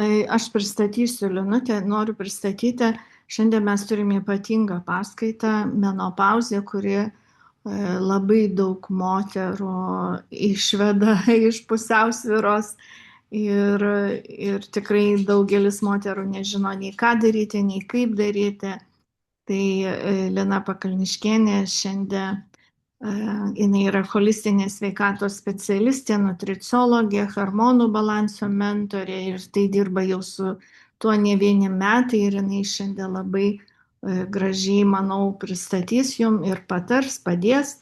Aš pristatysiu Linutę, noriu pristatyti. Šiandien mes turime ypatingą paskaitą menopauzė, kuri labai daug moterų išveda iš pusiausvyros ir tikrai daugelis moterų nežino nei ką daryti, nei kaip daryti. Tai Lina Pakalniškienė šiandien jinai yra holistinės sveikatos specialistė, nutricologė, hormonų balanso mentorė ir tai dirba jau su tuo ne vieni metai ir jinai šiandien labai gražiai, manau, pristatys jum ir patars, padės.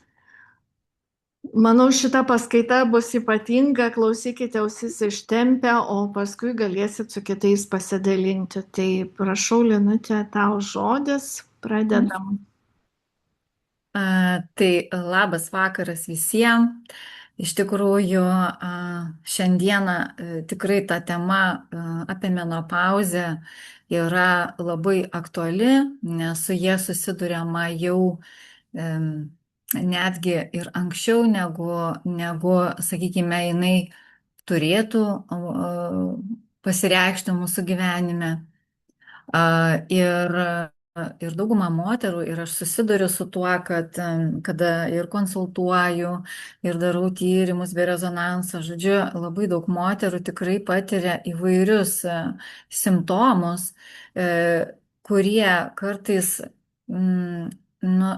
Manau, šita paskaita bus ypatinga, klausykite ausis ištempę, o paskui galėsit su kitais pasidalinti. Tai prašau, Linutė, tau žodis, pradedam. Tai labas vakaras visiems. Iš tikrųjų, šiandieną tikrai ta tema apie menopauzę yra labai aktuali, nes su jie susiduriama jau netgi ir anksčiau, negu sakykime, jinai turėtų pasireikšti mūsų gyvenime. Ir, ir dauguma moterų, ir aš susiduriu su tuo, kad kada ir konsultuoju, ir darau tyrimus bei rezonansą, žodžiu, labai daug moterų tikrai patiria įvairius simptomus, kurie kartais nu,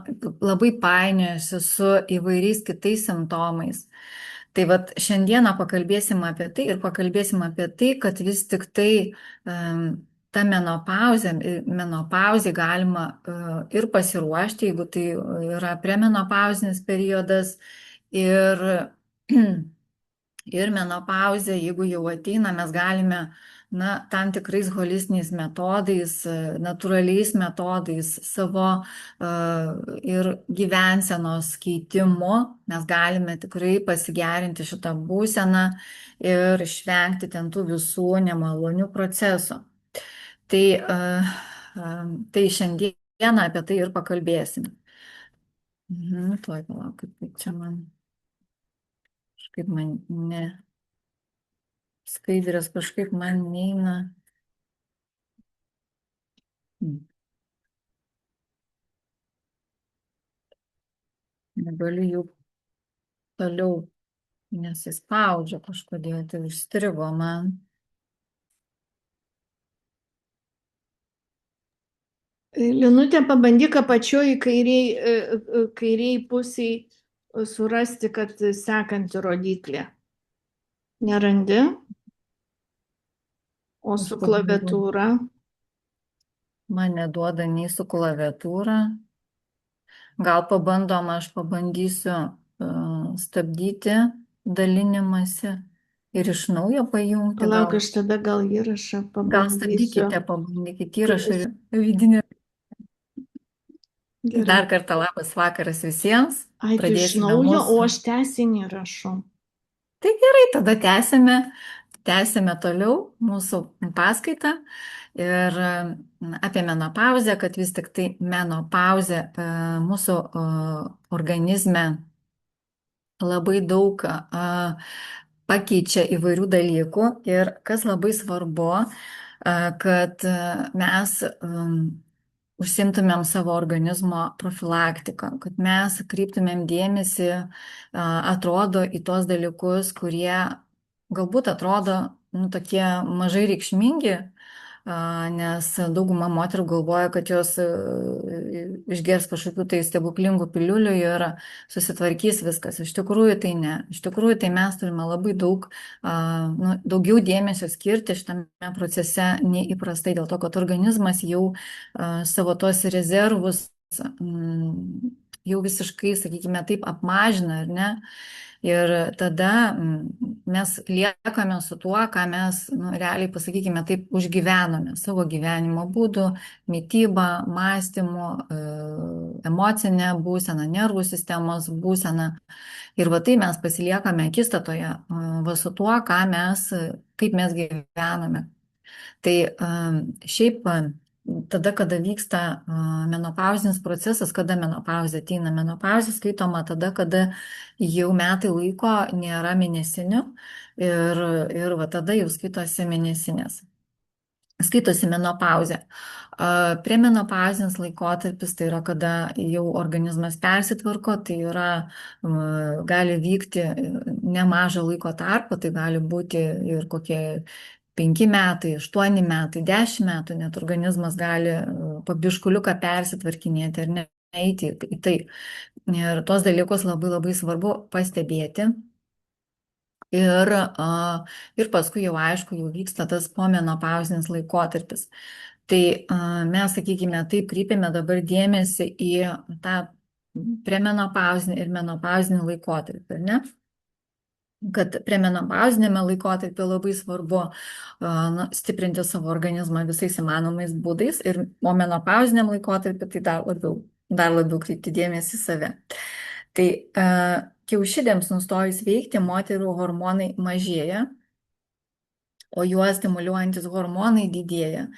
labai painiojasi su įvairiais kitais simptomais. Tai vat šiandieną pakalbėsim apie tai ir pakalbėsim apie tai, kad vis tik tai ta menopauzė galima ir pasiruošti, jeigu tai yra premenopauzinis periodas ir, ir menopauzė, jeigu jau ateina, mes galime tam tikrais holistiniais metodais, natūraliais metodais savo ir gyvensenos keitimu mes galime tikrai pasigerinti šitą būseną ir išvengti ten tų visų nemalonių procesų. Tai šiandieną apie tai ir pakalbėsim. Tuoj palauk, kaip čia kažkaip man ne, skaidrės kažkaip man neina. Negaliu jų toliau nesispaudžia kažkodėl, tai užstrigo man. Linutė, pabandyk apačioj kairiai pusiai surasti, kad sekanti rodiklė. Nerandi? O su klaviatūra? Man neduoda nei su klaviatūra. Gal aš pabandysiu stabdyti dalinimąsi ir iš naujo pajungti. Palauk, aš tada gal įrašą pabandysiu. Gal pabandykite įrašą ir vidinę. Gerai. Dar kartą labas vakaras visiems. Ai, tu iš naujo, o aš tęsinį rašau. Tai gerai, tada tęsime toliau mūsų paskaitą ir apie menopauzę, kad vis tik tai menopauzė mūsų organizme labai daug pakeičia įvairių dalykų ir kas labai svarbu, kad mes užsimtumėm savo organizmo profilaktiką, kad mes kreiptumėm dėmesį, atrodo, į tos dalykus, kurie galbūt atrodo tokie mažai reikšmingi, nes dauguma moterų galvoja, kad jos išgers kažkokių tai stebuklingų piliulių ir susitvarkys viskas. Iš tikrųjų tai ne. Iš tikrųjų tai mes turime labai daugiau dėmesio skirti šitame procese nei įprastai, dėl to, kad organizmas jau savo tos rezervus jau visiškai, sakykime, taip apmažina, ar ne? Ir tada mes liekame su tuo, ką mes, realiai pasakykime, taip užgyvenome savo gyvenimo būdu, mitybą, mąstymu, emocinę būseną, nervų sistemos būseną. Ir va tai mes pasiliekame akistatoje va su tuo, kaip mes gyvename. Tai šiaip tada, kada vyksta menopauzinis procesas, kada menopauzė ateina, menopauzė skaitoma tada, kada jau metai laiko nėra mėnesinių ir va tada jau skaitosi mėnesinės. skaitosi menopauzė. Premenopauzinis laikotarpis tai yra, kada jau organizmas persitvarko, tai yra, gali vykti nemažą laiko tarpą, tai gali būti ir kokie 5 metai, 8 metai, 10 metų, net organizmas gali po biškuliuką persitvarkinėti ir neiti į tai. Ir tuos dalykus labai labai svarbu pastebėti. Ir paskui jau aišku, jau vyksta tas pomenopauzinis laikotarpis. Tai mes, sakykime, taip kreipiame dabar dėmesį į tą premenopauzinį ir menopauzinį laikotarpį, ar ne? Kad premenopauzinėme laikotarpį labai svarbu stiprinti savo organizmą visais įmanomais būdais, o menopauziniam laikotarpį tai dar labiau kreipti dėmesį į save. Tai kiaušidėms nustojus veikti, moterų hormonai mažėja, o juos stimuliuojantis hormonai didėja.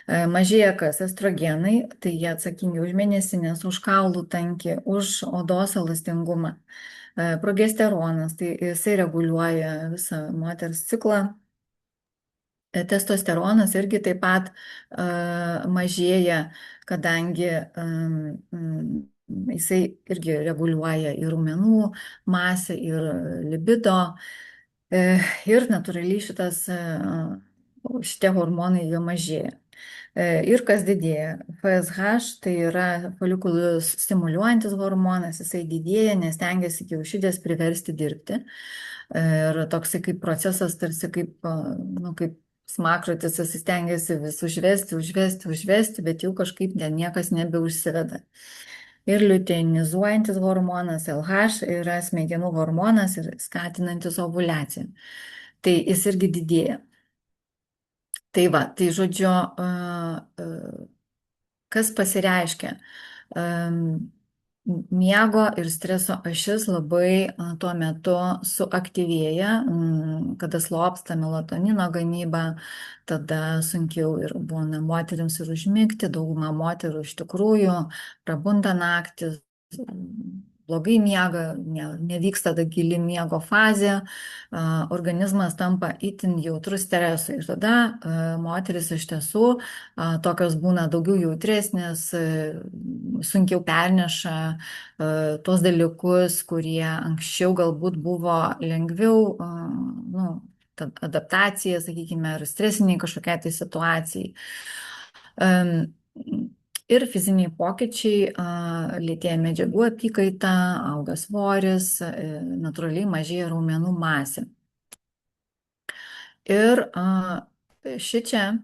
Mažėja kas? Estrogenai, tai jie atsakingi už mėnesinės, už kaulų tankį, už odos elastingumą. Progesteronas, tai jisai reguliuoja visą moters ciklą. Testosteronas irgi taip pat mažėja, kadangi jisai irgi reguliuoja ir raumenų masę, ir libido. Ir natūraliai šitie hormonai jie mažėja. Ir kas didėja? FSH tai yra folikulus stimuliuojantis hormonas, jisai didėja, nes tengiasi kiaušidės priversti dirbti. Ir toksai kaip procesas, tarsi kaip smakratis, jis stengiasi vis užvesti, bet jau kažkaip niekas nebeužsiveda. Ir liuteinizuojantis hormonas LH yra smegenų hormonas ir skatinantis ovuliaciją. Tai jis irgi didėja. Tai va, tai žodžiu, kas pasireiškia? Miego ir streso ašis labai tuo metu suaktyvėja, kada slopsta melatonino gamyba, tada sunkiau ir būna moterims ir užmigti, dauguma moterų iš tikrųjų prabunda naktį, blogai miega, nevyksta ta gili miego fazė, organizmas tampa itin jautrus stresui. Ir tada moteris iš tiesų tokios būna daugiau jautresnės, sunkiau perneša tuos dalykus, kurie anksčiau galbūt buvo lengviau, adaptacija, sakykime, ar stresiniai kažkokiai tai situacijai. Ir fiziniai pokyčiai, lėtėja medžiagų apykaita, auga svoris, natūraliai mažėja raumenų masė. Ir šičia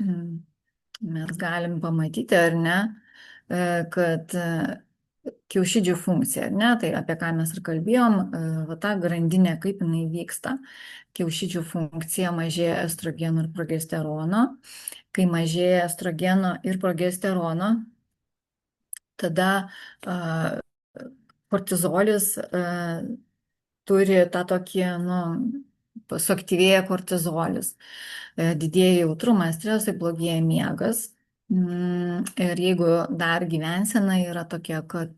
mes galim pamatyti, ar ne, kad kiaušidžių funkcija, ar ne, tai apie ką mes ir kalbėjom, va ta grandinė, kaip jinai vyksta. Kiaušidžių funkcija mažėja estrogenų ir progesterono. Kai mažėja estrogeno ir progesterono, tada kortizolis turi tą tokį, suaktyvėja kortizolis, didėja jautrumas, stresui, blogėja miegas. Ir jeigu dar gyvensena yra tokia, kad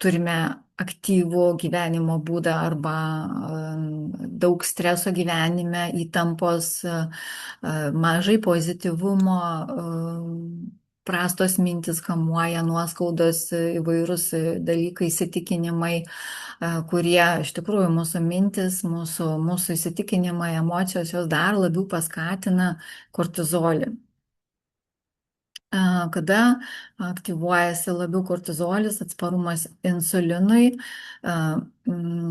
turime aktyvų gyvenimo būdą arba daug streso gyvenime, įtampos, mažai pozityvumo, prastos mintis kamuoja, nuoskaudos, įvairūs dalykai, įsitikinimai, kurie iš tikrųjų mūsų mintis, mūsų įsitikinimai, emocijos, jos dar labiau paskatina kortizolį. Kada aktyvuojasi labiau kortizolis, atsparumas insulinui,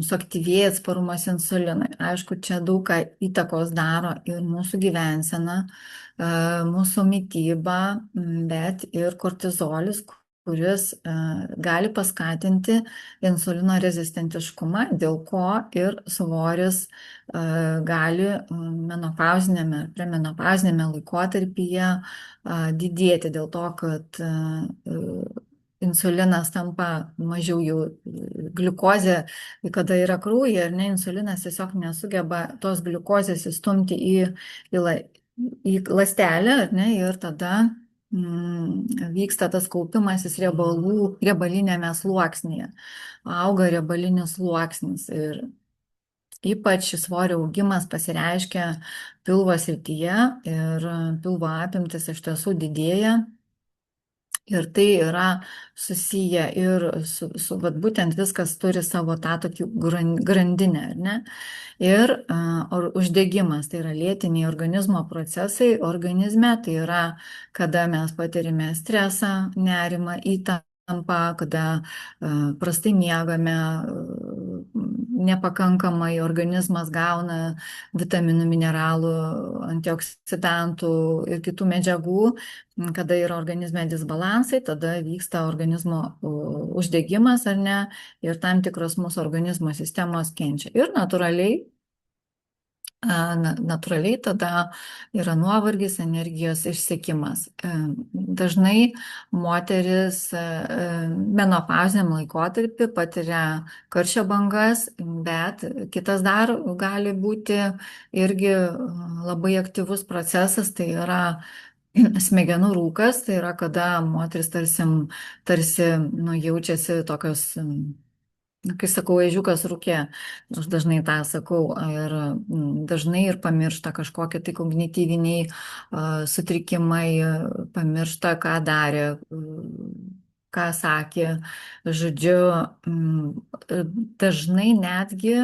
suaktyvėja atsparumas insulinui. Aišku, čia daug ką įtakos daro ir mūsų gyvensena, mūsų mityba, bet ir kortizolis, kuris gali paskatinti insulino rezistentiškumą, dėl ko ir svoris gali premenopauziniame laikotarpyje didėti, dėl to, kad insulinas tampa mažiau jau gliukozė, kada yra kraujyje, ar ne, insulinas tiesiog nesugeba tos gliukozės įstumti į ląstelę, ar ne, ir tada vyksta tas kaupimasis riebalinėme sluoksnyje, auga riebalinis sluoksnis ir Ypač svorio augimas pasireiškia pilvo srityje ir pilvo apimtis iš tiesų didėja. Ir tai yra susiję ir vat būtent viskas turi savo tą tokį grandinę, ar ne? Ir uždegimas, tai yra lėtiniai organizmo procesai organizme, tai yra, kada mes patirime stresą, nerimą, įtampą, kada prastai miegame, nepakankamai organizmas gauna vitaminų, mineralų, antioksidantų ir kitų medžiagų, kada yra organizme disbalansai, tada vyksta organizmo uždegimas ar ne, ir tam tikros mūsų organizmo sistemos kenčia. Ir natūraliai tada yra nuovargis, energijos išsekimas. Dažnai moteris menopauziniam laikotarpį patiria karščio bangas, bet kitas dar gali būti irgi labai aktyvus procesas, tai yra smegenų rūkas, tai yra kada moteris tarsi nu, jaučiasi tokios, kai sakau, ežiukas rūke, aš dažnai tą sakau, ir dažnai ir pamiršta kažkokie tai kognityviniai sutrikimai, pamiršta, ką darė, ką sakė. Žodžiu, dažnai netgi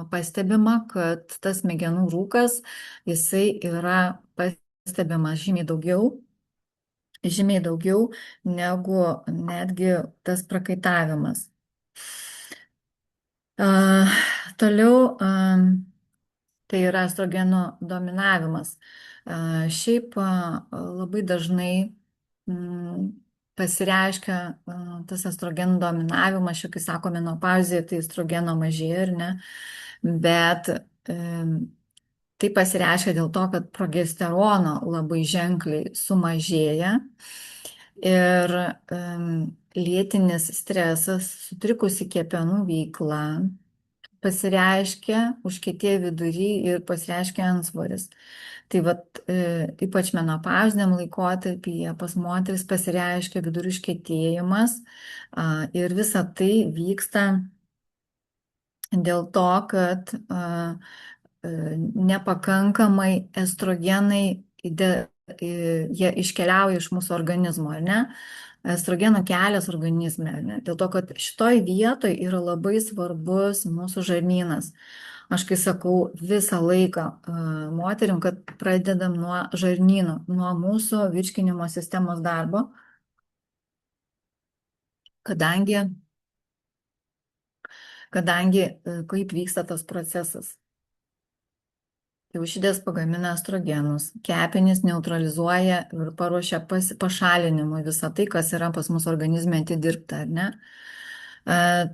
pastebima, kad tas smegenų rūkas, jisai yra pastebimas žymiai daugiau negu netgi tas prakaitavimas. Toliau tai yra estrogenų dominavimas. Šiaip labai dažnai pasireiškia tas estrogenų dominavimas, kai sako menopauzė, tai estrogeno mažėja, ar ne? Bet tai pasireiškia dėl to, kad progesterono labai ženkliai sumažėja ir lėtinis stresas, sutrikusi kepenų veikla, pasireiškia užkietėję vidury ir pasireiškia antsvoris. Tai vat, ypač menopauziniam laikotarpyje pas moteris pasireiškia vidurių užkietėjimas ir visa tai vyksta dėl to, kad nepakankamai estrogenai jie iškeliauja iš mūsų organizmo, ar ne? Estrogenų kelias organizme, ar ne? Dėl to, kad šitoj vietoj yra labai svarbus mūsų žarnynas. Aš kai sakau visą laiką moterim, kad pradedam nuo žarnyno, nuo mūsų virškinimo sistemos darbo, kadangi kaip vyksta tas procesas. Kiaušidės pagamina estrogenus, kepenys neutralizuoja ir paruošia pašalinimui visą tai, kas yra pas mūsų organizme atidirbta, ar ne?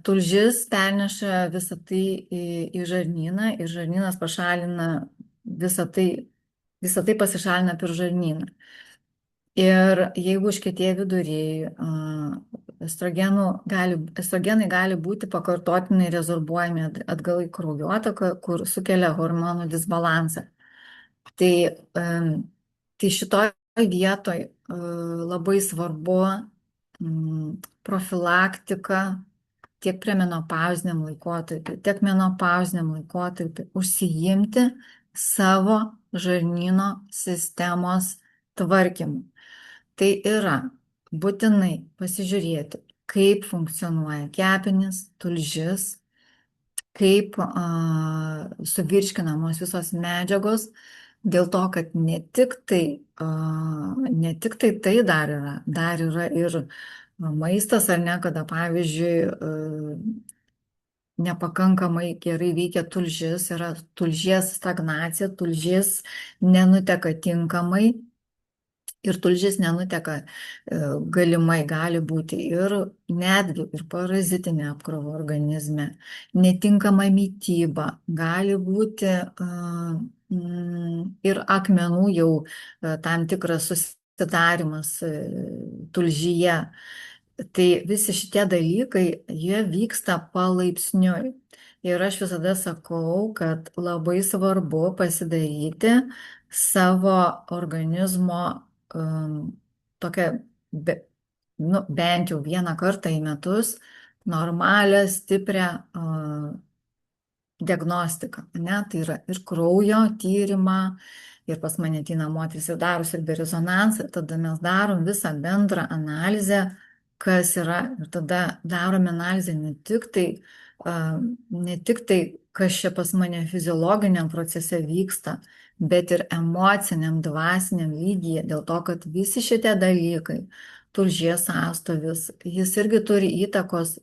Tulžis perneša visą tai į žarnyną ir žarnynas pašalina visą tai pasišalina per žarnyną. Ir jeigu užkietėja viduriai, estrogenai gali būti pakartotinai rezorbuojami atgal į kraujotaką, kur sukelia hormonų disbalansą. Tai šitoj vietoj labai svarbu profilaktika tiek premenopauziniam laikotarpiu, tiek menopauziniam laikotarpiu užsiimti savo žarnyno sistemos tvarkymu. Tai yra būtinai pasižiūrėti, kaip funkcionuoja kepenys, tulžis, kaip suvirškinamos visos medžiagos, dėl to, kad ne tik tai dar yra ir maistas, ar ne, kada pavyzdžiui nepakankamai gerai veikia tulžis, yra tulžies stagnacija, tulžis nenuteka tinkamai. Ir tulžis nenuteka, galimai gali būti ir netgi ir parazitinė apkrova organizme, netinkama mityba, gali būti ir akmenų jau tam tikras susidarimas tulžyje. Tai visi šitie dalykai, jie vyksta palaipsniui. Ir aš visada sakau, kad labai svarbu pasidaryti savo organizmo tokią, bent jau vieną kartą į metus, normalią, stiprią diagnostiką, ne? Tai yra ir kraujo tyrimą, ir pas mane ateina moteris ir darosi ir be rezonansą, ir tada mes darom visą bendrą analizę, kas yra, ir tada darome analizę ne tik tai, kas čia pas mane fiziologiniam procese vyksta, bet ir emociniam, dvasiniam lygyje, dėl to, kad visi šitie dalykai, tulžies sąstovis, jis irgi turi įtakos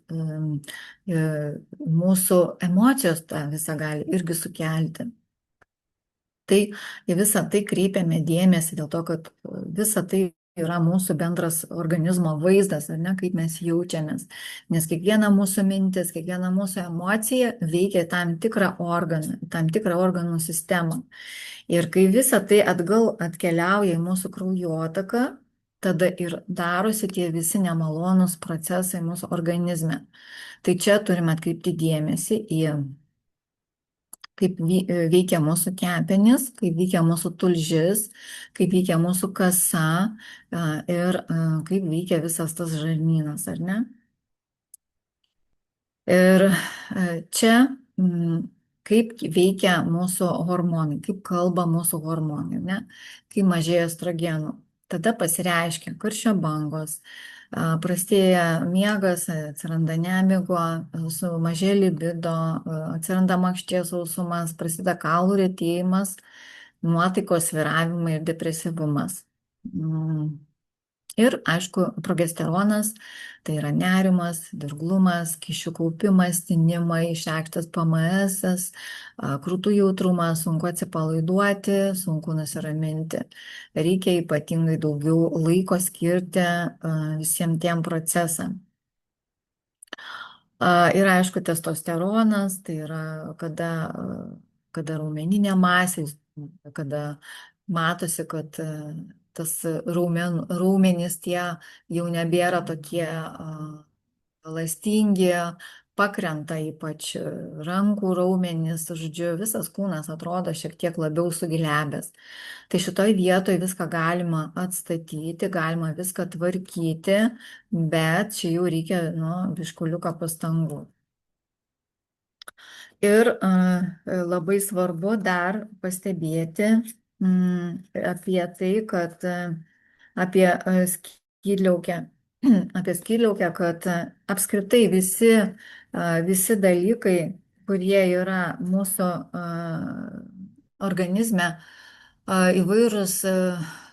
mūsų emocijos tą visą gali irgi sukelti. Tai į visą tai kreipiame dėmesį dėl to, kad visa tai yra mūsų bendras organizmo vaizdas, ar ne, kaip mes jaučiamės. Nes kiekviena mūsų mintis, kiekviena mūsų emocija veikia tam tikrą organą, tam tikrą organų sistemą. Ir kai visa tai atgal atkeliauja į mūsų kraujotaką, tada ir darosi tie visi nemalonūs procesai mūsų organizme. Tai čia turime atkreipti dėmesį į kaip veikia mūsų kepenys, kaip veikia mūsų tulžis, kaip veikia mūsų kasa ir kaip veikia visas tas žarnynas, ar ne? Ir čia kaip veikia mūsų hormonai, kaip kalba mūsų hormonai, ne? Kai mažėja estrogenų, tada pasireiškia karščio bangos, prastėja miegas, atsiranda nemigo, sumažėja libido, atsiranda makšties sausumas, prasideda kaulų retėjimas, nuotaikos svyravimai ir depresyvumas. Ir, aišku, progesteronas tai yra nerimas, dirglumas, kyšių kaupimas, tinimai, išreikštas PMS, krūtų jautrumas, sunku atsipalaiduoti, sunku nusiraminti. Reikia ypatingai daugiau laiko skirti visiems tiem procesam. Ir aišku, testosteronas, tai yra kada raumeninė masė, kada matosi, kad tas raumenys tie jau nebėra tokie elastingi, pakrenta ypač rankų raumenys, žodžiu, visas kūnas atrodo šiek tiek labiau suglebęs. Tai šitoj vietoj viską galima atstatyti, galima viską tvarkyti, bet čia jau reikia, biškuliuką pastangų. Ir labai svarbu dar pastebėti apie tai, kad apie skydliaukę, kad apskritai visi dalykai, kurie yra mūsų organizme, įvairūs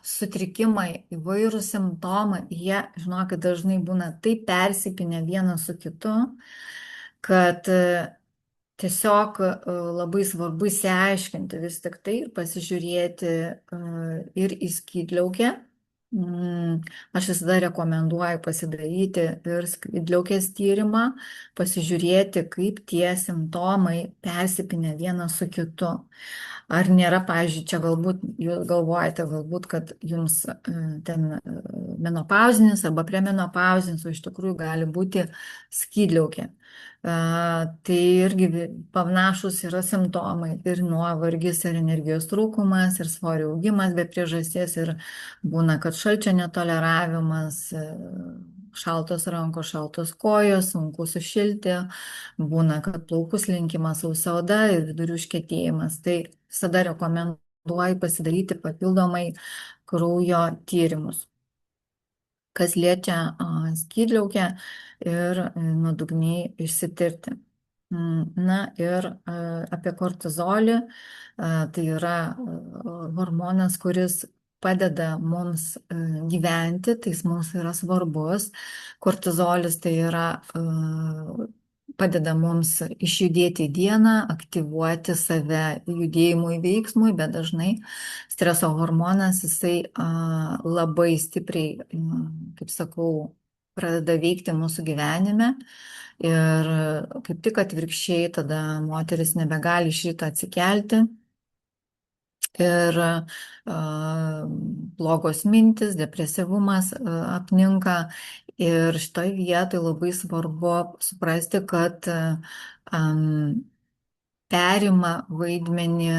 sutrikimai, įvairūs simptomai, jie, žinokit, dažnai būna taip persipinę vienas su kitu, kad tiesiog labai svarbu išsiaiškinti vis tik tai ir pasižiūrėti ir į skydliaukę. Aš visada rekomenduoju pasidaryti ir skydliaukės tyrimą, pasižiūrėti, kaip tie simptomai persipinę vienas su kitu. Ar nėra, pavyzdžiui, čia galbūt jūs galvojate, kad jums ten menopauzinis arba premenopauzinis, o iš tikrųjų gali būti skydliaukė. Tai irgi panašus yra simptomai ir nuovargis, ir energijos trūkumas, ir svorio augimas be priežasties, ir būna, kad šalčio netoleravimas, šaltos rankos, šaltos kojos, sunku sušilti, būna, kad plaukų slinkimas, sausa oda ir vidurių užkietėjimas. Tai visada rekomenduoju pasidaryti papildomai kraujo tyrimus, kas liečia skydliaukę ir nuodugniai išsitirti. Na ir apie kortizolį, tai yra hormonas, kuris padeda mums gyventi, tai jis mums yra svarbus. Kortizolis tai yra padeda mums išjudėti į dieną, aktyvuoti save judėjimui, veiksmui, bet dažnai streso hormonas, jisai labai stipriai, kaip sakau, pradeda veikti mūsų gyvenime ir kaip tik atvirkščiai tada moteris nebegali iš ryto atsikelti ir blogos mintis, depresyvumas apninka. Ir šitoj vietoj labai svarbu suprasti, kad perima vaidmenį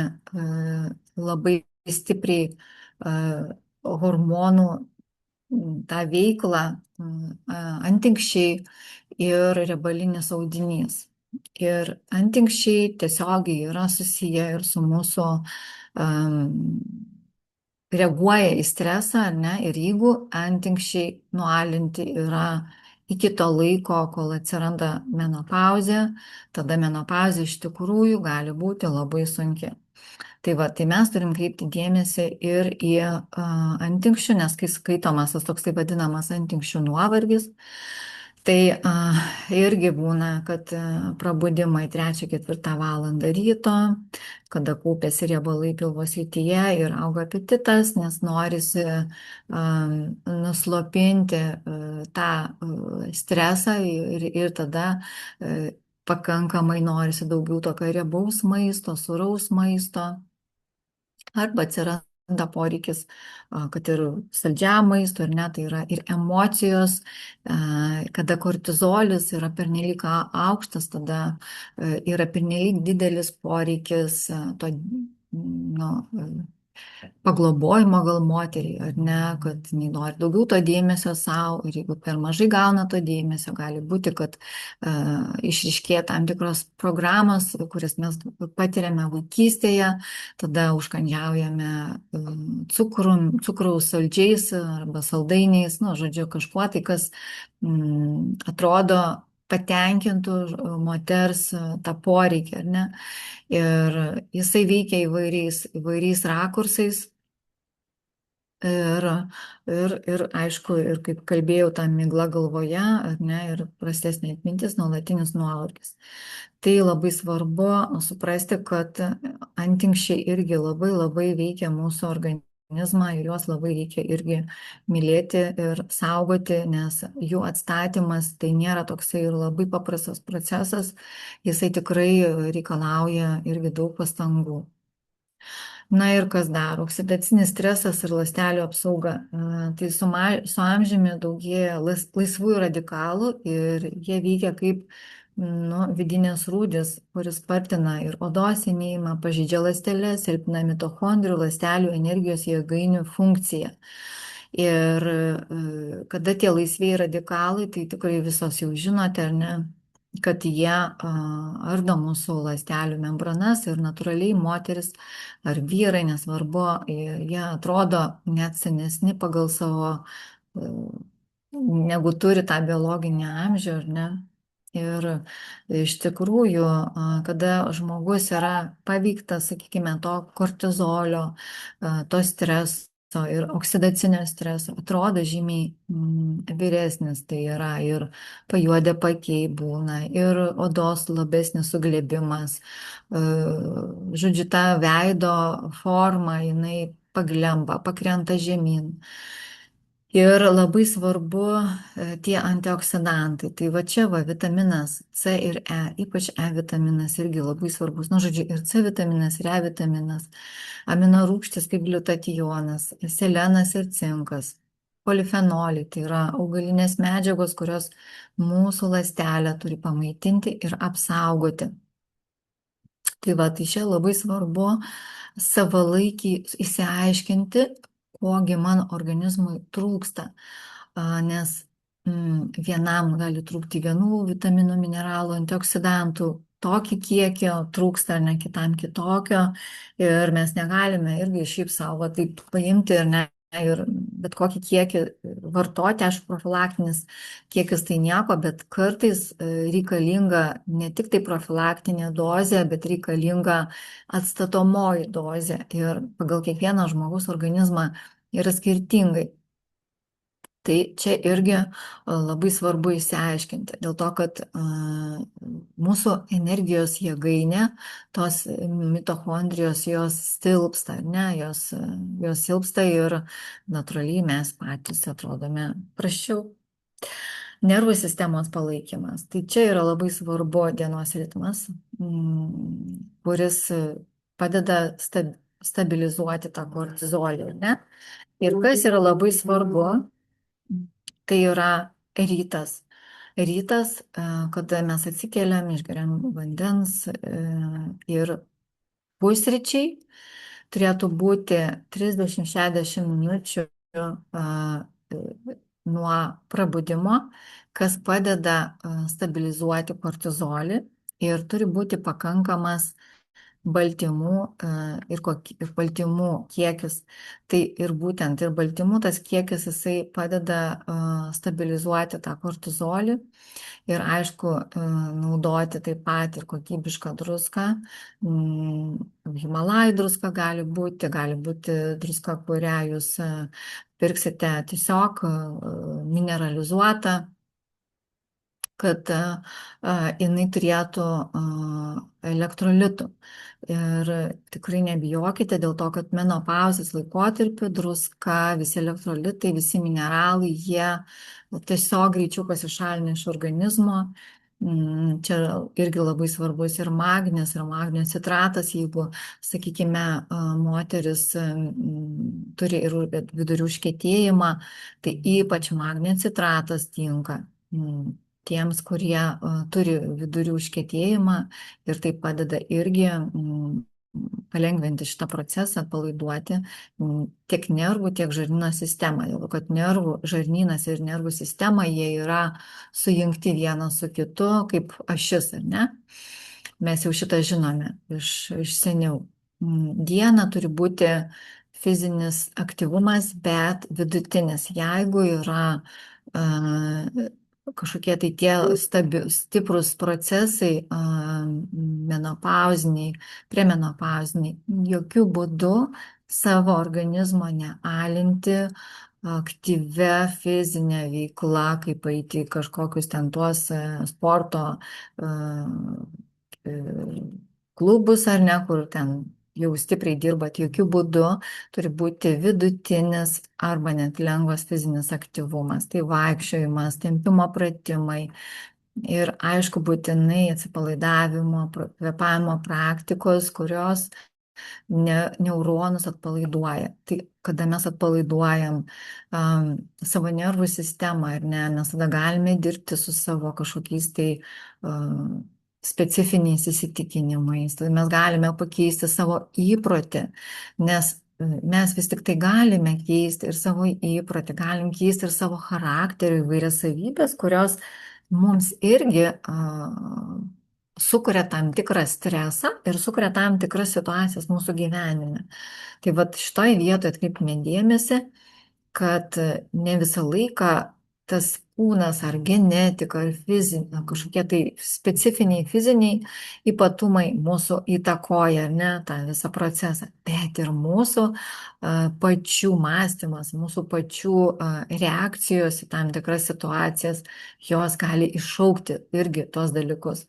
labai stipriai hormonų tą veiklą antinkščiai ir riebalinis audinys. Ir antinkščiai tiesiogiai yra susiję ir su mūsų reaguoja į stresą, ar ne? Ir jeigu antinkščiai nualinti yra iki to laiko, kol atsiranda menopauzė, tada menopauzė iš tikrųjų gali būti labai sunki. Tai va, tai mes turim kreipti dėmesį ir į antinkščių, nes kai skaitomas tas toks taip vadinamas antinkščių nuovargis, tai irgi būna, kad prabudimai 3-4 valandą ryto, kada kaupiasi riebalai pilvo srityje ir auga apetitas, nes norisi nuslopinti tą stresą ir tada pakankamai norisi daugiau tokio riebaus maisto, sūraus maisto. Arba atsiranda poreikis, kad ir saldžiam maistui, ar ne, tai yra ir emocijos, kada kortizolis yra pernelyg aukštas, tada yra pernelyg didelis poreikis to, nu, paglobojimo gal moteriai, ar ne, kad jinai nori daugiau to dėmesio savo ir jeigu per mažai gauna to dėmesio, gali būti, kad išryškėja tam tikros programos, kurias mes patiriame vaikystėje, tada užkandžiaujame cukraus saldžiais arba saldainiais, nu, žodžiu, kažkuo tai, kas atrodo patenkintų moters tą poreikį, ar ne? Ir jisai veikia įvairiais rakursais. Ir aišku, ir kaip kalbėjau, ta migla galvoje, ar ne, ir prastesnė atmintis, nuolatinis nuovargis. Tai labai svarbu suprasti, kad antinkščiai irgi labai labai veikia mūsų organizmą ir juos labai reikia irgi mylėti ir saugoti, nes jų atstatymas tai nėra toksai ir labai paprastas procesas, jisai tikrai reikalauja irgi daug pastangų. Na ir kas dar? Oksidacinis stresas ir ląstelių apsauga. Tai su amžiumi daugėja laisvųjų radikalų ir jie veikia kaip vidinės rūdis, kuris spartina ir odos senėjimą, pažeidžia ląsteles, silpnina mitochondrijų, ląstelių, energijos jėgainių funkciją. Ir kada tie laisvieji radikalai, tai tikrai visos jau žinote, ar ne, kad jie ardo mūsų ląstelių membranas ir natūraliai moteris ar vyrai, nesvarbu, jie atrodo net senesni pagal savo, negu turi tą biologinį amžių, ar ne? Ir iš tikrųjų, kada žmogus yra paveiktas, sakykime, to kortizolio, to streso ir oksidacinio streso, atrodo žymiai vyresnis, tai yra ir pajuodę pakiai būna, ir odos labesnis suglebimas, žodžiu, ta veido forma, jinai paglemba, pakrenta žemyn. Ir labai svarbu tie antioksidantai. Tai va čia va vitaminas C ir E, ypač E vitaminas irgi labai svarbus. Nu, žodžiu, ir C vitaminas, ir E vitaminas, aminorūgštys kaip gliutatijonas, selenas ir cinkas, polifenoliai, tai yra augalinės medžiagos, kurios mūsų ląstelę turi pamaitinti ir apsaugoti. Tai va, tai čia labai svarbu savalaikiai įsiaiškinti, kogi man organizmui trūksta, nes vienam gali trūkti vienų vitaminų, mineralų, antioksidantų, tokį kiekį trūksta, ar ne, kitam kitokio, ir mes negalime irgi šiaip savo taip paimti ir ne. Ir bet kokį kiekį vartoti, aišku, profilaktinis kiekis tai nieko, bet kartais reikalinga ne tik tai profilaktinė dozė, bet reikalinga atstatomoji dozė. Ir pagal kiekvieną žmogaus organizmą yra skirtingai. Tai čia irgi labai svarbu įsiaiškinti, dėl to, kad mūsų energijos jėgainė, tos mitochondrijos, jos silpsta, ne, jos silpsta ir natūraliai mes patys atrodome prasčiau. Nervų sistemos palaikymas. Tai čia yra labai svarbu dienos ritmas, kuris padeda stabilizuoti tą kortizolį, ne? Ir kas yra labai svarbu, tai yra rytas. Rytas, kada mes atsikeliam, išgeriam vandens ir pusryčiai turėtų būti 30-60 minučių nuo prabudimo, kas padeda stabilizuoti kortizolį ir turi būti pakankamas baltymų ir baltymų kiekis. Tai ir būtent ir baltymų tas kiekis jisai padeda stabilizuoti tą kortizolį ir aišku naudoti taip pat ir kokybišką druską. Himalajų druska gali būti druska, kurią jūs pirksite tiesiog mineralizuota, kad jinai turėtų elektrolitų. Ir tikrai nebijokite dėl to, kad menopauzės laikotarpiu druska, visi elektrolitai, visi mineralai, jie tiesiog greičiau pasišalina iš organizmo. Čia irgi labai svarbus ir magnio citratas, jeigu, sakykime, moteris turi ir vidurių užkietėjimą, tai ypač magnio citratas tinka tiems, kurie turi vidurių užkietėjimą ir tai padeda irgi palengventi šitą procesą, atpalaiduoti tiek nervų, tiek žarnyno sistemą. Dėl to, kad žarnynas ir nervų sistema, jie yra sujungti vienas su kitu kaip ašis, ar ne? Mes jau šitą žinome iš seniau. Dieną turi būti fizinis aktyvumas, bet vidutinis. Jeigu yra kažkokie tai tie stiprus procesai menopauziniai, premenopauziniai, jokių būdų savo organizmo nealinti aktyvia fizinė veikla, kaip eiti į kažkokius ten tuos sporto klubus ar ne, kur ten jau stipriai dirbat, jokių būdų turi būti vidutinis arba net lengvas fizinis aktyvumas. Tai vaikščiojimas, tempimo pratimai ir aišku būtinai atsipalaidavimo, kvėpavimo praktikos, kurios neuronus atpalaiduoja. Tai kada mes atpalaiduojam savo nervų sistemą, ar ne, mes tada galime dirbti su savo kažkokiais tai specifiniais įsitikinimais, tada mes galime pakeisti savo įprotį, nes mes vis tik tai galime keisti ir savo įprotį, galim keisti ir savo charakterį, įvairias savybės, kurios mums irgi sukuria tam tikrą stresą ir sukuria tam tikras situacijas mūsų gyvenime. Tai vat šitoj vietoje atkreipkime dėmesį, kad ne visą laiką tas kūnas ar genetika, ar fizinė, kažkokie tai specifiniai fiziniai ypatumai mūsų įtakoja, ne, tą visą procesą, bet ir mūsų pačių mąstymas, mūsų pačių reakcijos į tam tikras situacijas, jos gali iššaukti irgi tos dalykus.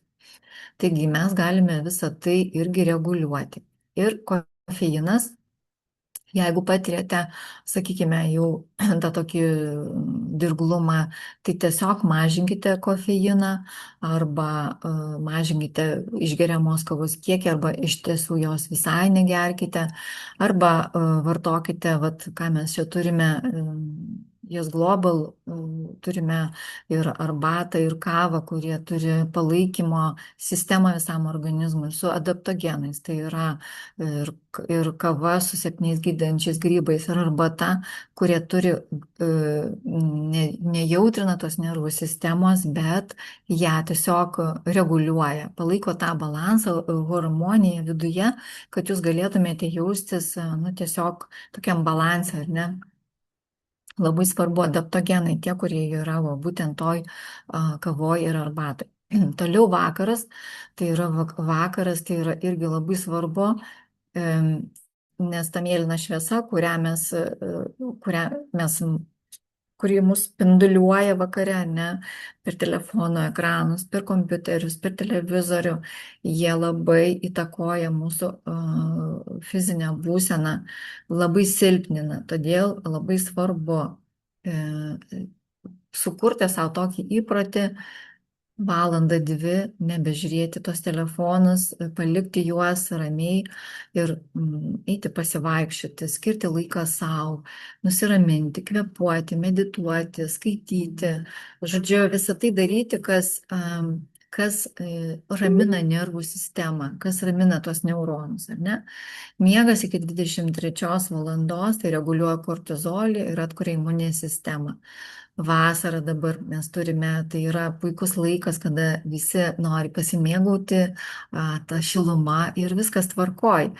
Taigi mes galime visą tai irgi reguliuoti. Ir kofeinas, jeigu patiriate, sakykime, jau tą tokį dirglumą, tai tiesiog mažinkite kofeiną arba mažinkite išgeriamos kavos kiekį arba iš tiesų jos visai negerkite arba vartokite, vat, ką mes čia turime, Yes Global, turime ir arbatą, ir kavą, kurie turi palaikymo sistemą visam organizmui su adaptogenais. Tai yra ir kava su 7 gydančiais grybais, ir arbata, kurie turi, nejautrina tos nervų sistemos, bet ją tiesiog reguliuoja, palaiko tą balansą, harmoniją viduje, kad jūs galėtumėte jaustis, nu, tiesiog tokiam balansui, ar ne? Labai svarbu adaptogenai, tie, kurie yra būtent toj kavoj ir arbatoj. Toliau vakaras, tai yra irgi labai svarbu, nes ta mėlyna šviesa, kuri mus spinduliuoja vakare, ne, per telefono ekranus, per kompiuterius, per televizorių, jie labai įtakoja mūsų fizinę būseną, labai silpnina. Todėl labai svarbu sukurti savo tokį įprotį, valandą, 2 nebežiūrėti tos telefonus, palikti juos ramiai ir eiti pasivaikščioti, skirti laiką savo, nusiraminti, kvėpuoti, medituoti, skaityti. Žodžiu, visą tai daryti, kas kas ramina nervų sistemą, kas ramina tuos neuronus, ar ne? Miegas iki 23 valandos, tai reguliuoja kortizolį ir atkuria imuninę sistemą. Vasarą dabar mes turime, tai yra puikus laikas, kada visi nori pasimėgauti tą šilumą ir viskas tvarkoj.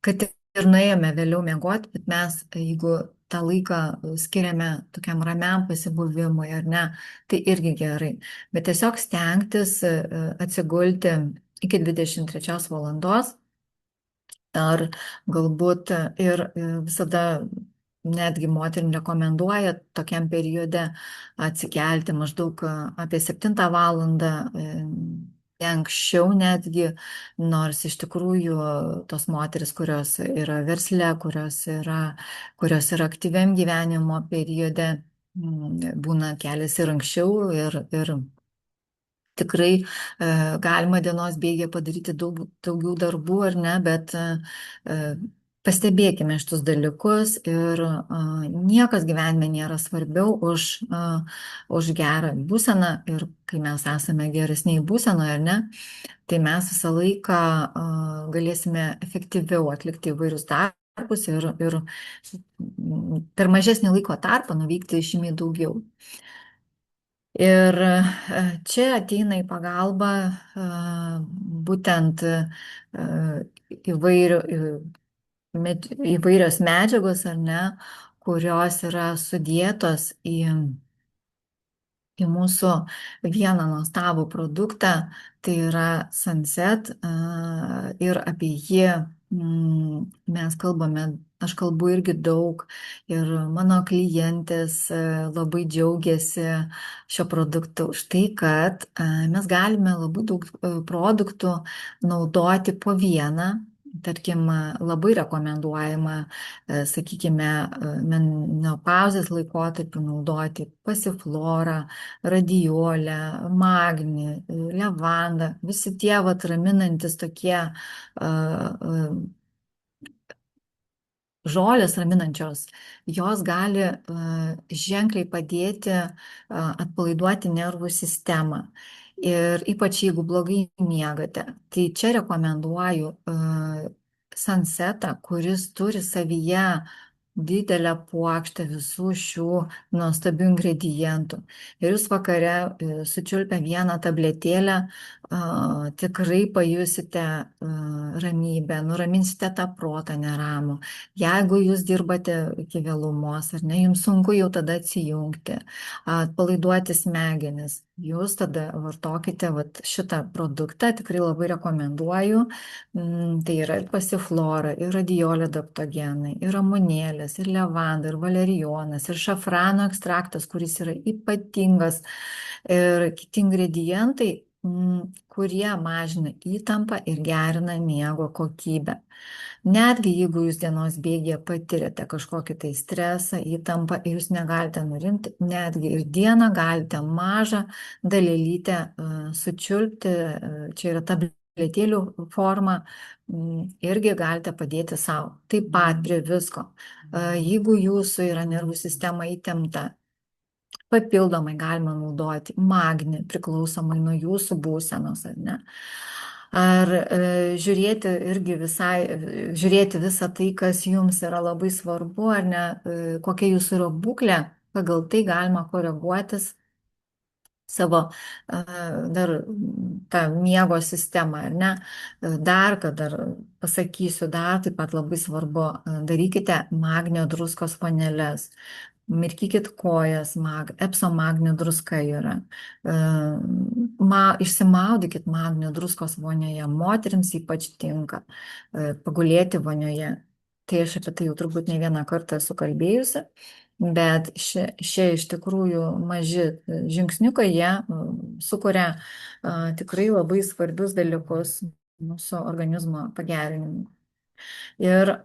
Kad ir nuėjome vėliau miegoti, bet mes, jeigu tą laiką skiriame tokiam ramiam pasibuvimui, ar ne, tai irgi gerai. Bet tiesiog stengtis atsigulti iki 23 valandos. Ar galbūt ir visada netgi moterim rekomenduoja tokiam periode atsikelti maždaug apie 7 valandą, ne anksčiau netgi, nors iš tikrųjų tos moteris, kurios yra versle, kurios yra aktyviam gyvenimo periode, būna keliasi ir anksčiau ir tikrai galima dienos bėgyje padaryti daugiau darbų ar ne, bet pastebėkime šitus dalykus ir niekas gyvenime nėra svarbiau už gerą būseną ir kai mes esame geresniai būsenoje, ar ne, tai mes visą laiką galėsime efektyviau atlikti įvairius darbus ir per mažesnį laiko tarpą nuveikti žymiai daugiau. Ir čia ateina į pagalbą būtent įvairios medžiagos, ar ne, kurios yra sudėtos į mūsų vieną nuostabų produktą, tai yra Sunset ir apie jį mes kalbame, aš kalbu irgi daug ir mano klientės labai džiaugiasi šio produktu už tai, kad mes galime labai daug produktų naudoti po vieną. Tarkim, labai rekomenduojama, sakykime, menopauzės laikotarpiu naudoti pasiflorą, radiolę, magnį, levandą, visi tie raminantis tokie žolės raminančios, jos gali ženkliai padėti atpalaiduoti nervų sistemą. Ir ypač jeigu blogai miegate, tai čia rekomenduoju Sunsetą, kuris turi savyje didelę puokštę visų šių nuostabių ingredientų. Ir jūs vakare sučiulpę vieną tabletėlę tikrai pajusite ramybę, nuraminsite tą protą neramų. Jeigu jūs dirbate iki vėlumos, ar ne, jums sunku jau tada atsijungti, atpalaiduoti smegenis, jūs tada vartokite šitą produktą, tikrai labai rekomenduoju. Tai yra ir pasiflora, ir radiolė adaptogenai, ir ramunėlės, ir levanda, ir valerijonas, ir šafrano ekstraktas, kuris yra ypatingas, ir kiti ingredientai, kurie mažina įtampą ir gerina miego kokybę. Netgi jeigu jūs dienos bėgyje patiriate kažkokį tai stresą, įtampą ir jūs negalite nurimti, netgi ir dieną galite mažą dalelytę sučiulpti, čia yra tabletėlių forma, irgi galite padėti savo. Taip pat prie visko, jeigu jūsų yra nervų sistema įtempta, papildomai galima naudoti magnį priklausomai nuo jūsų būsenos, ar ne. Ar žiūrėti irgi žiūrėti visą tai, kas jums yra labai svarbu, ar ne, kokia jūsų yra būklė, pagal tai galima koreguotis savo dar tą miego sistemą, ar ne. Dar pasakysiu, taip pat labai svarbu, darykite magnio druskos vonelės. Mirkykit kojas, epso magnio druska yra. Išsimaudykit magnio druskos vonioje, moterims ypač tinka pagulėti vonioje. Tai aš apie tai jau turbūt ne vieną kartą esu kalbėjusi, bet šie iš tikrųjų maži žingsniukai, jie sukuria tikrai labai svarbius dalykus mūsų organizmo pagerinimui. Ir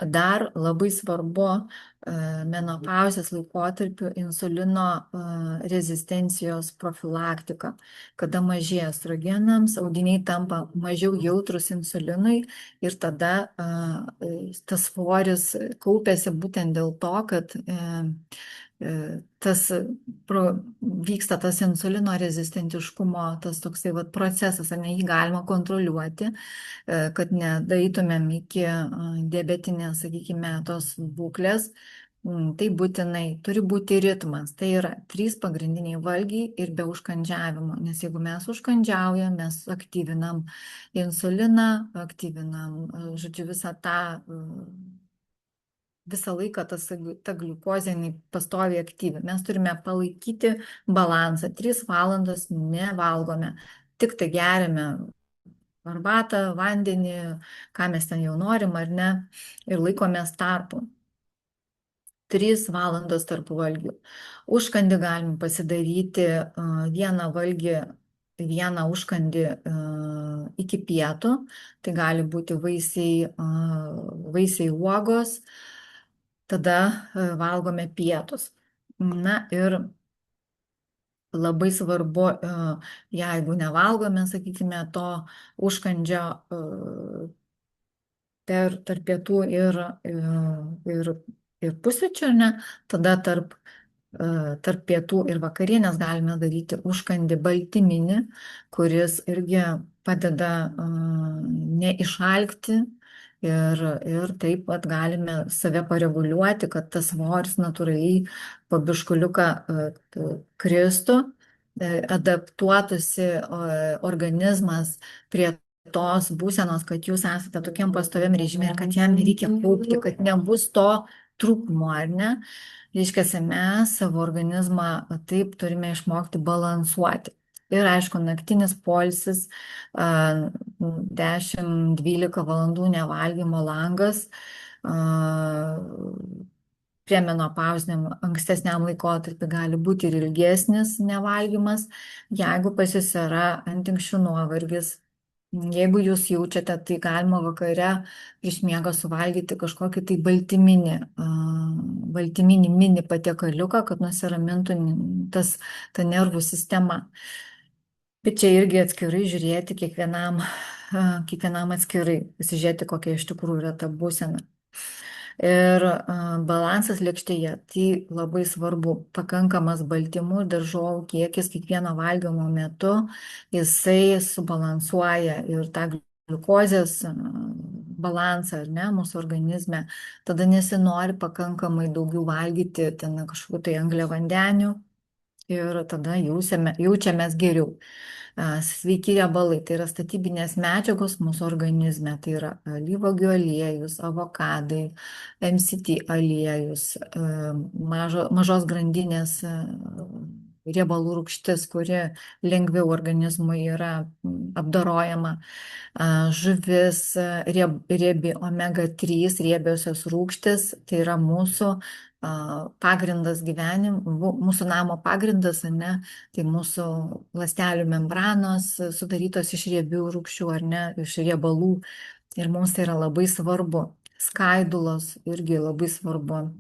dar labai svarbu menopauzės laikotarpiu insulino rezistencijos profilaktika, kada mažėja estrogenams, audiniai tampa mažiau jautrus insulinui ir tada tas svoris kaupiasi būtent dėl to, kad tas vyksta tas insulino rezistentiškumo, tas toksai vat procesas, ar ne, jį galima kontroliuoti, kad nedaeitumėm iki diabetinės, sakykime, tos būklės. Tai būtinai turi būti ritmas. Tai yra 3 pagrindiniai valgiai ir be užkandžiavimo. Nes jeigu mes užkandžiaujam, mes aktyvinam insuliną, aktyvinam, žodžiu, visą laiką ta gliukozė jinai pastoviai aktyvi. Mes turime palaikyti balansą. 3 valandas nevalgome, tik tai geriame arbatą, vandenį, ką mes ten jau norim ar ne, ir laikomės tarpų. 3 valandos tarp valgių. Užkandį galim pasidaryti vieną valgį, vieną užkandį iki pietų. Tai gali būti vaisiai uogos, tada valgome pietus. Na ir labai svarbu, jeigu nevalgome, sakykime, to užkandžio tarp pietų ir pusryčių, ne, tada tarp pietų ir vakarienės galime daryti užkandį baltyminį, kuris irgi padeda neišalkti ir taip pat galime save pareguliuoti, kad tas svoris natūraliai po biškuliuką kristų, adaptuotųsi organizmas prie tos būsenos, kad jūs esate tokiam pastoviam režime ir kad jam nereikia kaupti, kad nebus to trūkumo, ar ne? Reiškia, mes savo organizmą taip turime išmokti balansuoti. Ir aišku, naktinis poilsis, 10-12 valandų nevalgymo langas, premenopauziniam ankstesniam laikotarpiu gali būti ir ilgesnis nevalgymas, jeigu pas jūs yra antinksčių nuovargis. Jeigu jūs jaučiate, tai galima vakare prieš miegą suvalgyti kažkokį tai baltyminį mini patiekaliuką, kad nusiramintų ta nervų sistema. Bet čia irgi atskirai žiūrėti kiekvienam atskirai, pasižiūrėti, kokia iš tikrųjų yra ta būsena. Ir balansas lėkštėje, tai labai svarbu, pakankamas baltymų ir daržovų kiekis kiekvieno valgymo metu, jisai subalansuoja ir tą gliukozės balansą, ar ne, mūsų organizme. Tada nesinori pakankamai daugiau valgyti ten kažkokių tai angliavandenių ir tada jaučiamės geriau. Sveiki riebalai, tai yra statybinės medžiagos mūsų organizme, tai yra alyvuogių aliejus, avokadai, MCT aliejus, mažos grandinės riebalų rūgštis, kuri lengviau organizmui yra apdorojama, žuvis, riebi omega-3, riebiosios rūgštis, tai yra mūsų pagrindas mūsų namo pagrindas, ne, tai mūsų ląstelių membranos sudarytos iš riebių rūgščių, ar ne, iš riebalų, ir mums tai yra labai svarbu. Skaidulos irgi labai svarbu.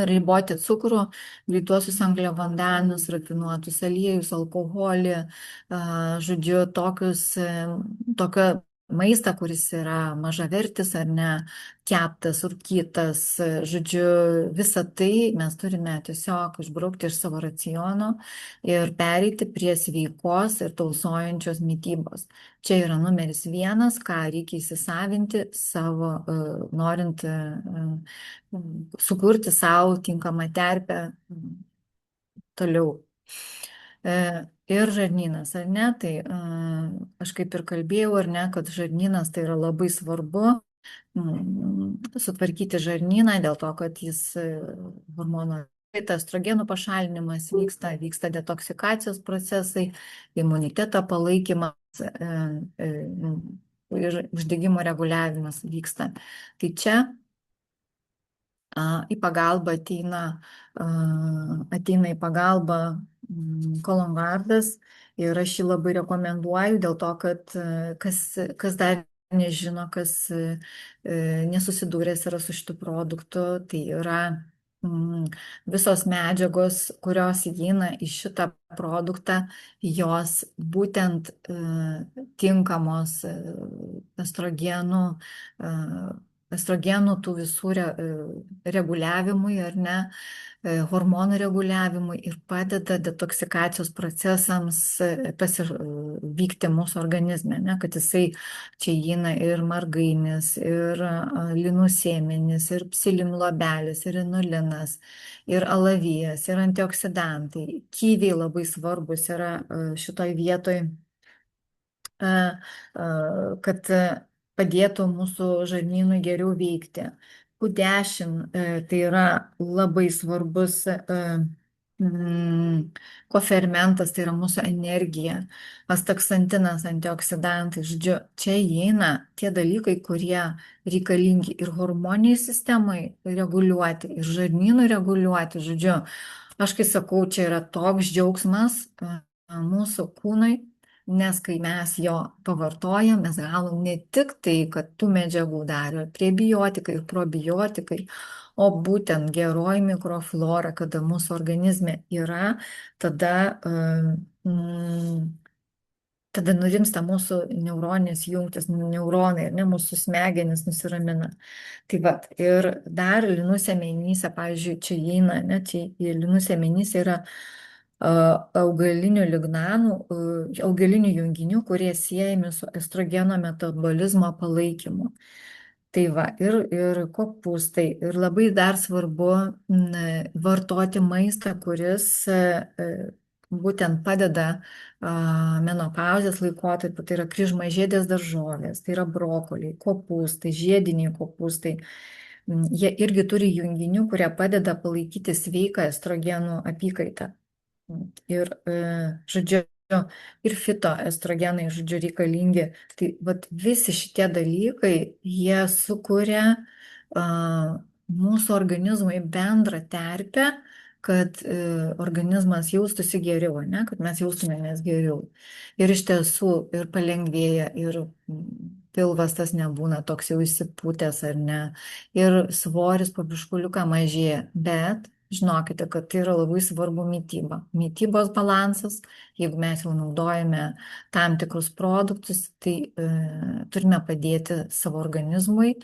Riboti cukrų, greituosius angliavandenius, rafinuotus aliejus, alkoholį, žodžiu, tokio maistą, kuris yra mažavertis ar ne, keptas, rūkytas, žodžiu, visą tai mes turime tiesiog išbraukti iš savo raciono ir pereiti prie sveikos ir tausojančios mitybos. Čia yra numeris 1, ką reikia įsisavinti savo, norint sukurti savo tinkamą terpę toliau. Ir žarnynas, ar ne, tai aš kaip ir kalbėjau, ar ne, kad žarnynas tai yra labai svarbu sutvarkyti žarnyną, dėl to, kad jis hormonų, estrogenų pašalinimas vyksta detoksikacijos procesai, imuniteto palaikymas ir uždegimo reguliavimas vyksta. Tai čia į pagalbą ateina į pagalbą kolongardas ir aš jį labai rekomenduoju dėl to, kad kas dar nežino, kas nesusidūręs yra su šitu produktu, tai yra visos medžiagos, kurios įeina į šitą produktą, jos būtent tinkamos estrogenų estrogenų tų visų reguliavimui, ar ne, hormonų reguliavimui ir padeda detoksikacijos procesams vykti mūsų organizme, ne, kad jisai čia įeina ir margainis, ir linų sėmenys, ir psilim lobelis, ir inulinas, ir alavijas, ir antioksidantai. Kiviai labai svarbus yra šitoj vietoj, kad padėtų mūsų žarnynui geriau veikti. Q10 tai yra labai svarbus kofermentas, tai yra mūsų energija, astaksantinas, antioksidantai. Žodžiu, čia įeina tie dalykai, kurie reikalingi ir hormoniniai sistemai reguliuoti, ir žarnynui reguliuoti. Žodžiu, aš kai sakau, čia yra toks džiaugsmas mūsų kūnui, nes kai mes jo pavartojam, mes gaunam ne tik tai, kad tų medžiagų dar ir prebiotikai ir probiotikai, o būtent geroji mikroflora, kada mūsų organizme yra, tada, tada nurimsta mūsų neuroninės jungtis, neuronai, ne, mūsų smegenys nusiramina. Tai va, ir dar linų sėmenyse, pavyzdžiui, čia įeina, ne, čia linų sėmenyse yra augalinių lignanų, augalinių junginių, kurie siejami su estrogeno metabolizmo palaikymu. Tai va, ir kopūstai. Ir labai dar svarbu vartoti maistą, kuris būtent padeda menopauzės laikotarpiu. Tai yra kryžmažiedės daržovės, tai yra brokoliai, kopūstai, žiediniai kopūstai. Jie irgi turi junginių, kurie padeda palaikyti sveiką estrogenų apykaitą. Ir, žodžiu, ir fitoestrogenai, žodžiu, reikalingi. Tai vat visi šitie dalykai, jie sukuria mūsų organizmui bendrą terpę, kad organizmas jaustųsi geriau, ne? Kad mes jaustumėmės geriau. Ir iš tiesų ir palengvėja, ir pilvas tas nebūna toks jau įsipūtęs, ar ne. Ir svoris po biškuliuką mažėja, bet žinokite, kad tai yra labai svarbu mytyba. Mytybos balansas, jeigu mes jau naudojame tam tikrus produktus, tai turime padėti savo organizmui,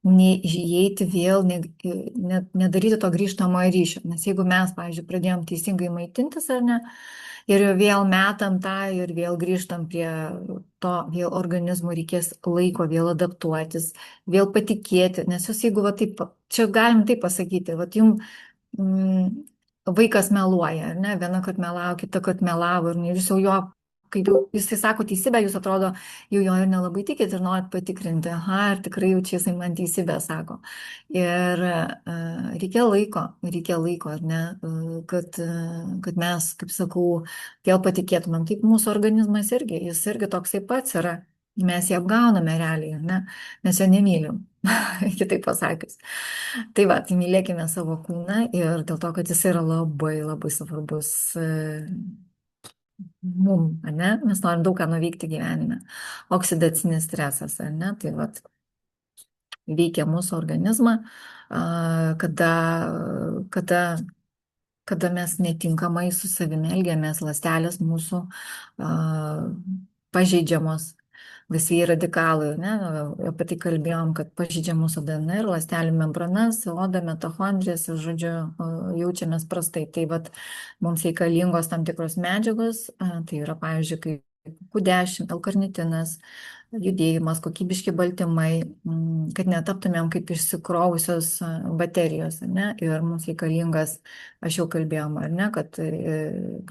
neįeiti vėl, nedaryti to grįžtamojo ryšio. Nes jeigu mes, pavyzdžiui, pradėjom teisingai maitintis, ar ne, ir vėl metam tą ir vėl grįžtam prie to, vėl organizmui reikės laiko vėl adaptuotis, vėl patikėti, nes jūs jeigu va taip, čia galim taip pasakyti, va jums vaikas meluoja, ar ne? Viena, kad melavo, kita, kad melavo ir jūs jau jo, kaip jau jisai sako teisybę, jūs atrodo, jau jo ir nelabai tikit ir norit patikrinti, aha, ir tikrai jau čia jisai man teisybę sako. Ir reikia laiko, ar ne, kad mes, kaip sakau, vėl patikėtumėm. Taip mūsų organizmas irgi, jis irgi toksai pats yra. Mes jį apgauname realiai, ne? Mes jo nemylim, kitaip pasakius. Tai va, tai mylėkime savo kūną ir dėl to, kad jis yra labai, labai svarbus mum, ne? Mes norim daug ką nuveikti gyvenime. Oksidacinis stresas, ne? Tai va, veikia mūsų organizmą, kada mes netinkamai su savimi elgiamės, ląstelės mūsų pažeidžiamos. Laisvieji radikalai, ne? Apie tai kalbėjom, kad pažydžia mūsų DNR, ląstelių membranas, odą, mitochondrijas, žodžiu, jaučiamės prastai. Tai vat mums reikalingos tam tikros medžiagos, tai yra, pavyzdžiui, kaip Q10, L-karnitinas, judėjimas, kokybiški baltymai, kad netaptumėm kaip išsikrovusios baterijos, ne? Ir mums reikalingas, aš jau kalbėjom, ar ne, kad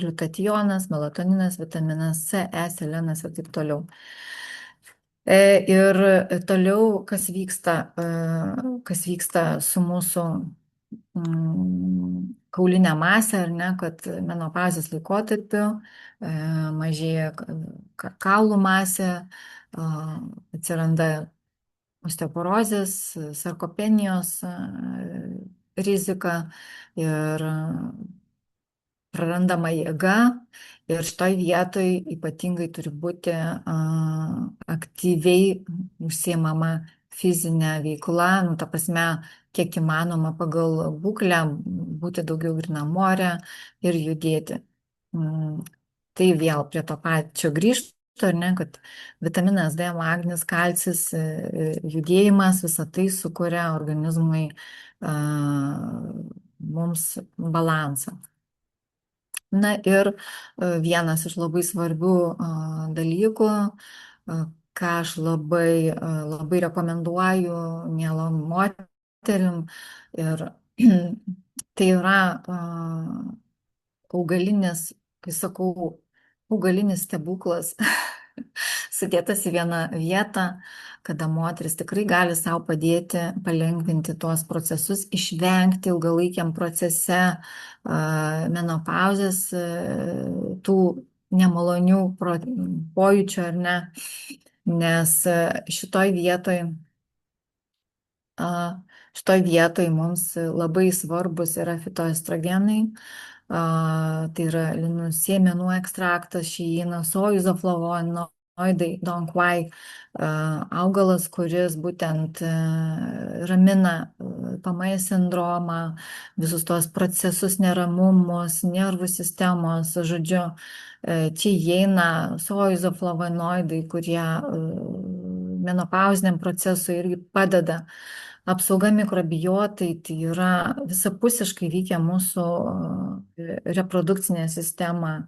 gliutationas, melatoninas, vitaminas C, E, selenas ir taip toliau. Ir toliau, kas vyksta su mūsų kaulinė masė, ar ne, kad menopauzės laikotarpiu mažėja kaulų masė, atsiranda osteoporozės, sarkopenijos rizika ir prarandama jėga. Ir šitoj vietoj ypatingai turi būti aktyviai užsiimama fizinė veikla, nu, ta prasme, kiek įmanoma pagal būklę, būti daugiau grynam ore ir judėti. Tai vėl prie to pačio grįžt, ar ne, kad vitaminas D, magnis, kalcis, judėjimas, visa tai sukuria organizmui mums balansą. Na ir vienas iš labai svarbių dalykų, ką aš labai rekomenduoju mielom moterim, ir tai yra augalinis, kai sakau, augalinis stebuklas sudėtas į vieną vietą, kada moteris tikrai gali savo padėti palengvinti tuos procesus, išvengti ilgalaikiam procese menopauzės, tų nemalonių pojūčių, ar ne, nes šitoj vietoj mums labai svarbus yra fitoestrogenai. Tai yra linų sėmenų ekstraktas, šeina, sojų izoflavonoidai, donquai, augalas, kuris būtent ramina PMS sindromą, visus tos procesus, neramumus, nervų sistemos, žodžiu, čia įeina sojų izoflavonoidai, kurie menopauziniam procesui irgi padeda. Apsauga mikrobiotai, tai yra visapusiškai veikia mūsų reprodukcinę sistemą.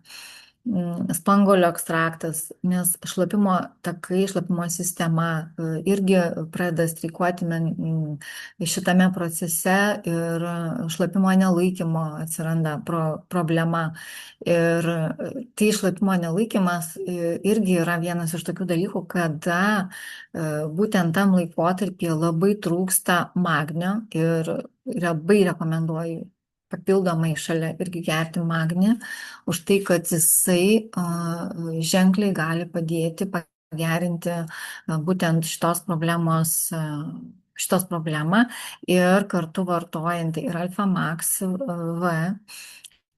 Spanguolių ekstraktas, nes šlapimo takai, šlapimo sistema irgi pradeda streikuoti šitame procese ir šlapimo nelaikymo atsiranda problema. Ir tai šlapimo nelaikymas irgi yra vienas iš tokių dalykų, kada būtent tam laikotarpyje labai trūksta magnio ir labai rekomenduoju papildomai šalia irgi gerti magnį, už tai, kad jisai ženkliai gali padėti pagerinti būtent šitos problemą ir kartu vartojant ir Alpha Max V.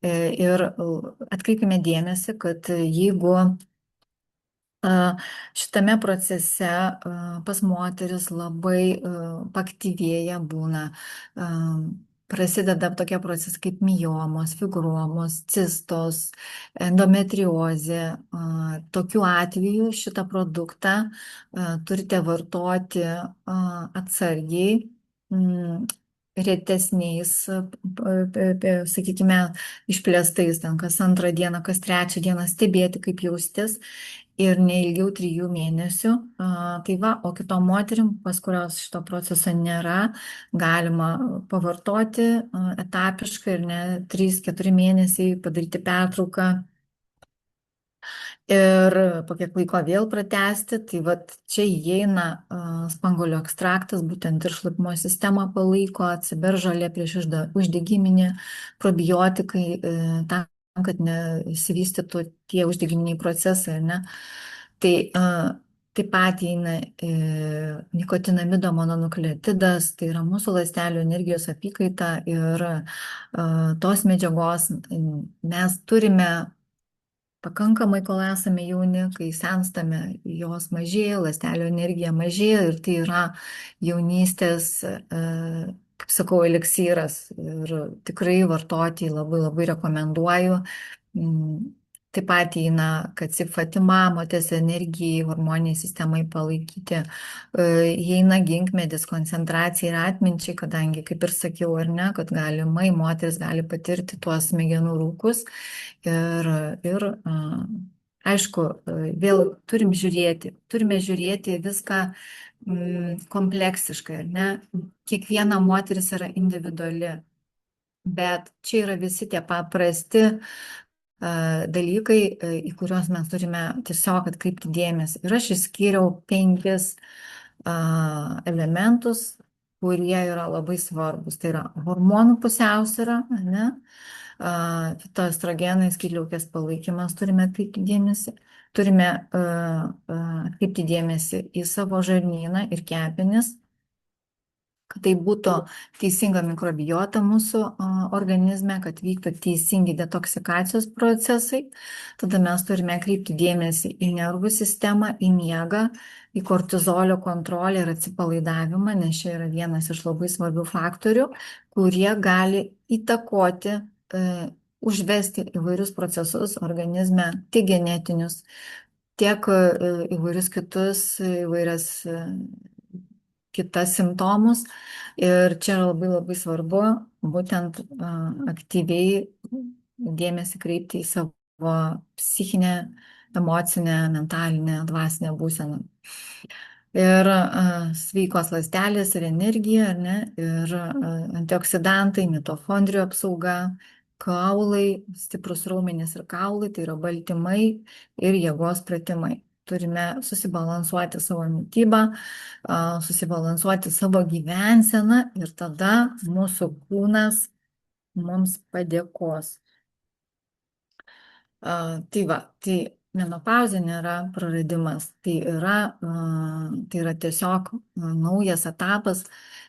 Ir atkreipime dėmesį, kad jeigu šitame procese pas moteris labai paaktyvėja būna, prasideda tokie procesai kaip miomos, fibromos, cistos, endometriozė. Tokiu atveju šitą produktą turite vartoti atsargiai, retesniais, sakykime, išplėstais, kas antrą dieną, kas trečią dieną stebėti, kaip jaustis. Ir neilgiau 3 mėnesių. Tai va, o kitom moterim, pas kurios šito proceso nėra, galima pavartoti etapiškai ir ne 3-4 mėnesiai, padaryti pertrauką ir po kiek laiko vėl pratęsti. Tai va, čia įeina spanguolių ekstraktas, būtent ir šlapimo sistemą palaiko, ciberžolė prieš uždegiminį, probiotikai, tam, kad nesivystytų tie uždegiminiai procesai, ne? Tai taip pat įeina nikotinamido mononukleotidas, tai yra mūsų ląstelių energijos apykaita ir tos medžiagos mes turime pakankamai, kol esame jauni, kai senstame, jos mažėja, ląstelių energija mažėja ir tai yra jaunystės, kaip sakau, eliksyras ir tikrai vartoti labai labai rekomenduoju. Taip pat įeina kacifatima, moters energijai, hormoniniai sistemai palaikyti, įeina ginkmedis, koncentracija ir atminčiai, kadangi, kaip ir sakiau, ar ne, kad galimai moteris gali patirti tuos smegenų rūkus ir aišku, vėl turime žiūrėti viską kompleksiškai, ar ne? Kiekviena moteris yra individuali, bet čia yra visi tie paprasti dalykai, į kuriuos mes turime tiesiog atkreipti dėmesį. Ir aš išskyriau 5 elementus, kurie yra labai svarbus. Tai yra hormonų pusiausvyra, ne? Fitoestrogenai, skydliaukės palaikymas, turime atkreipti dėmesį. Turime atkreipti dėmesį į savo žarnyną ir kepenis, kad tai būtų teisinga mikrobiota mūsų organizme, kad vyktų teisingi detoksikacijos procesai. Tada mes turime kreipti dėmesį į nervų sistemą, į miegą, į kortizolio kontrolę ir atsipalaidavimą, nes čia yra vienas iš labai svarbių faktorių, kurie gali įtakoti, užvesti įvairius procesus organizme, tiek genetinius, tiek įvairius kitus, įvairias kitas simptomus. Ir čia yra labai labai svarbu būtent aktyviai dėmesį kreipti į savo psichinę, emocinę, mentalinę, dvasinę būseną. Ir sveikos ląstelės ir energija, ar ne, ir antioksidantai, mitokondrijų apsauga, kaulai, stiprus raumenys ir kaulai, tai yra baltymai ir jėgos pratimai. Turime susibalansuoti savo mitybą, susibalansuoti savo gyvenseną ir tada mūsų kūnas mums padėkos. Tai va, tai menopauzė nėra praradimas, tai yra tiesiog naujas etapas,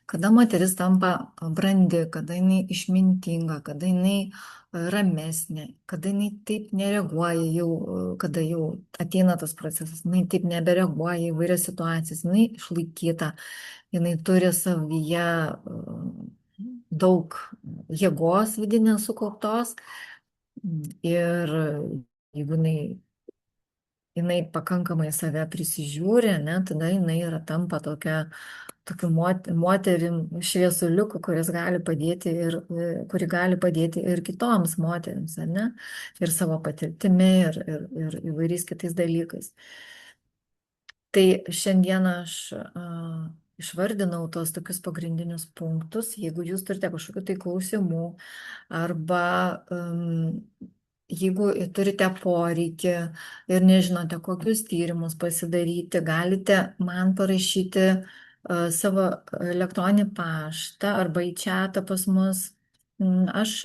kada moteris tampa brandi, kada jinai išmintinga, kada jinai ramesnė, kada jinai taip nereaguoja jau, kada jau ateina tas procesas, jinai taip nebereaguoja į vairias situacijas, jinai išlaikyta, jinai turi savyje daug jėgos vidinės sukauptos. Ir jeigu jinai pakankamai save prisižiūri, ne, tada jinai yra tampa tokiu moterim šviesuliuku, kuris gali padėti kuri gali padėti ir kitoms moterims, ar ne, ir savo patirtimi, ir įvairiais kitais dalykais. Tai šiandien aš išvardinau tos tokius pagrindinius punktus. Jeigu jūs turite kažkokių tai klausimų arba jeigu turite poreikį ir nežinote, kokius tyrimus pasidaryti, galite man parašyti savo elektroninį paštą arba į chatą pas mus. Aš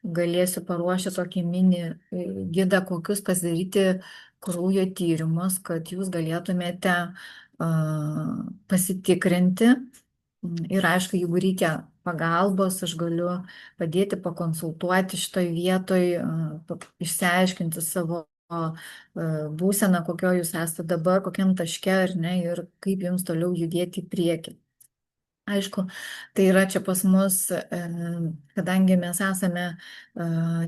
galėsiu paruošti tokį mini gidą, kokius pasidaryti kraujo tyrimus, kad jūs galėtumėte pasitikrinti. Ir aišku, jeigu reikia pagalbos, aš galiu padėti pakonsultuoti šitoj vietoj, išsiaiškinti savo būseną, kokio jūs esate dabar, kokiam taške ar ne, ir kaip jums toliau judėti į priekį. Aišku, tai yra čia pas mus, kadangi mes esame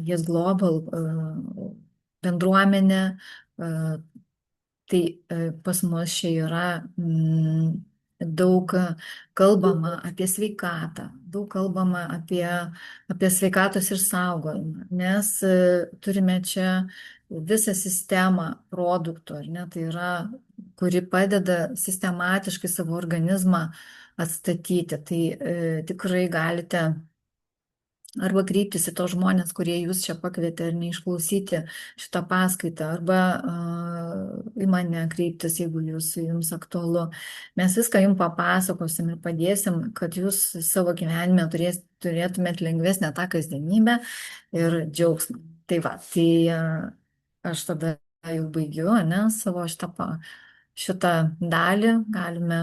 Yes Global bendruomenė, tai pas mus čia yra daug kalbama apie sveikatą, daug kalbama apie sveikatos išsaugojimą, nes turime čia visą sistemą produktų, ar ne, tai yra, kuri padeda sistematiškai savo organizmą atstatyti. Tai tikrai galite arba kreiptis į tos žmonės, kurie jūs čia pakvietė ir neišklausyti šitą paskaitą, arba į mane kreiptis, jeigu jums aktualu. Mes viską jums papasakosim ir padėsim, kad jūs savo gyvenime turėtumėt lengvesnę tą kasdienybę ir džiaugsmą. Tai va, tai aš tada jau baigiu, ne, savo šitą dalį, galime